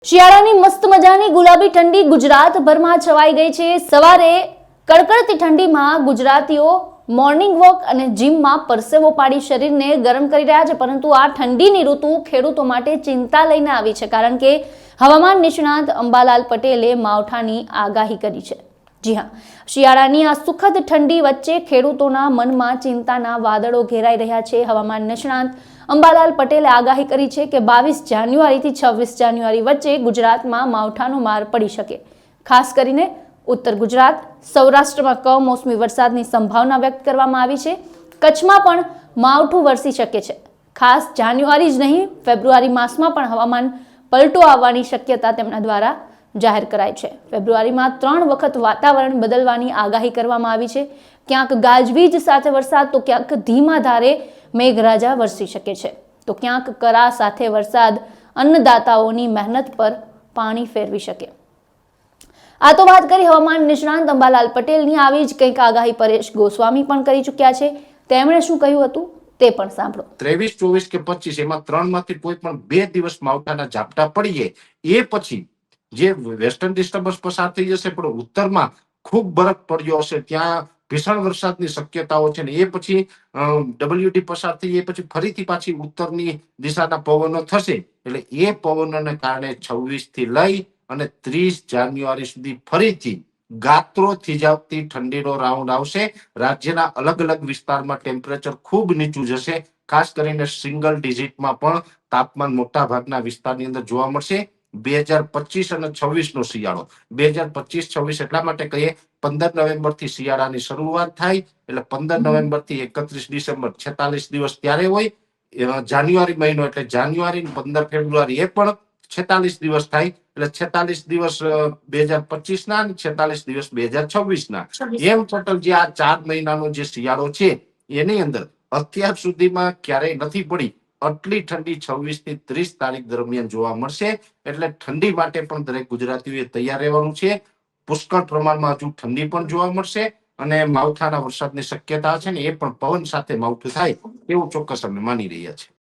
શિયાળાની મસ્ત મજાની ગુલાબી ઠંડી ગુજરાતભરમાં છવાઈ ગઈ છે। સવારે કડકડતી ઠંડીમાં ગુજરાતીઓ મોર્નિંગ વોક અને જીમમાં પરસેવો પાડી શરીરને ગરમ કરી રહ્યા છે, પરંતુ આ ઠંડીની ઋતુ ખેડૂતો માટે ચિંતા લઈને આવી છે, કારણ કે હવામાન નિષ્ણાત અંબાલાલ પટેલે માવઠાની આગાહી કરી છે। જી હા, શિયાળાની આ સુખદ ઠંડી વચ્ચે ખેડૂતોના મનમાં ચિંતાના વાદળો ઘેરાઈ રહ્યા છે। હવામાન નિષ્ણાત અંબાલાલ પટેલે આગાહી કરી છે કે 22 જાન્યુઆરીથી 26 જાન્યુઆરી વચ્ચે ગુજરાતમાં માવઠાનો માર પડી શકે। ખાસ કરીને ઉત્તર ગુજરાત, સૌરાષ્ટ્રમાં કમોસમી વરસાદની સંભાવના વ્યક્ત કરવામાં આવી છે। કચ્છમાં પણ માવઠું વરસી શકે છે। ખાસ જાન્યુઆરી જ નહીં, ફેબ્રુઆરી માસમાં પણ હવામાન પલટો આવવાની શક્યતા તેમના દ્વારા જાહેર કરાઈ છે। ફેબ્રુઆરીમાં 3 વખત વાતાવરણ બદલવાની આગાહી કરવામાં આવી છે। ક્યાંક ગાજવીજ સાથે વરસાદ તો ક્યાંક ધીમા ધારે મેઘરાજા વરસી શકે છે, તો ક્યાંક કરા સાથે વરસાદ અન્નદાતાઓની મહેનત પર પાણી ફેરવી શકે। આ તો વાત કરી હવામાન નિષ્ણાંત અંબાલાલ પટેલની। આવી જ કંઈક આગાહી પરેશ ગોસ્વામી પણ કરી ચૂક્યા છે। તેમણે શું કહ્યું હતું તે પણ સાંભળો। 23, 24 કે 25 એમાં 3 માંથી કોઈ પણ 2 દિવસ માવઠાના ઝાપટા પડીએ, એ પછી જે વેસ્ટર્ન ડિસ્ટર્બન્સ પસાર થઈ જશે, પણ ઉત્તરમાં ખૂબ બરફ પડ્યો હશે, ત્યાં ભીષણ વરસાદની શક્યતાઓ છે ને એ પછી WD પસાર થઈ એ પછી ફરીથી પાછી ઉત્તરની દિશાના પવનો થશે, એટલે એ પવનોને કારણે 26 થી લઈ અને 30 જાન્યુઆરી સુધી ફરીથી ગાત્રો થીજાવતી ઠંડીનો રાઉન્ડ આવશે। રાજ્યના અલગ અલગ વિસ્તારમાં ટેમ્પરેચર ખૂબ નીચું જશે। ખાસ કરીને સિંગલ ડિજિટમાં પણ તાપમાન મોટા ભાગના વિસ્તારની અંદર જોવા મળશે। 2025 અને 26 નો શિયાળો, 2025-26 એટલા માટે કહીએ, 15 નવેમ્બર થી શિયાળાની શરૂઆત થાય, એટલે 15 નવેમ્બર થી 31 ડિસેમ્બર 46 દિવસ ત્યારે હોય। જાન્યુઆરી મહિનો એટલે જાન્યુઆરી 15 ફેબ્રુઆરી એ પણ 46 દિવસ થાય, એટલે 46 દિવસ 2025 ના અને 46 દિવસ 2026 ના, એમ ટોટલ જે આ 4 મહિનાનો જે શિયાળો છે એની અંદર અત્યાર સુધીમાં ક્યારેય નથી પડી આટલી ઠંડી 26 થી 30 તારીખ દરમિયાન જોવા મળશે। એટલે ઠંડી માટે પણ દરેક ગુજરાતીઓએ તૈયાર રહેવાનું છે। પુષ્કળ પ્રમાણમાં હજુ ઠંડી પણ જોવા મળશે અને માવઠાના વરસાદની શક્યતા છે ને એ પણ પવન સાથે માવઠું થાય એવું ચોક્કસ અમે માની રહ્યા છીએ।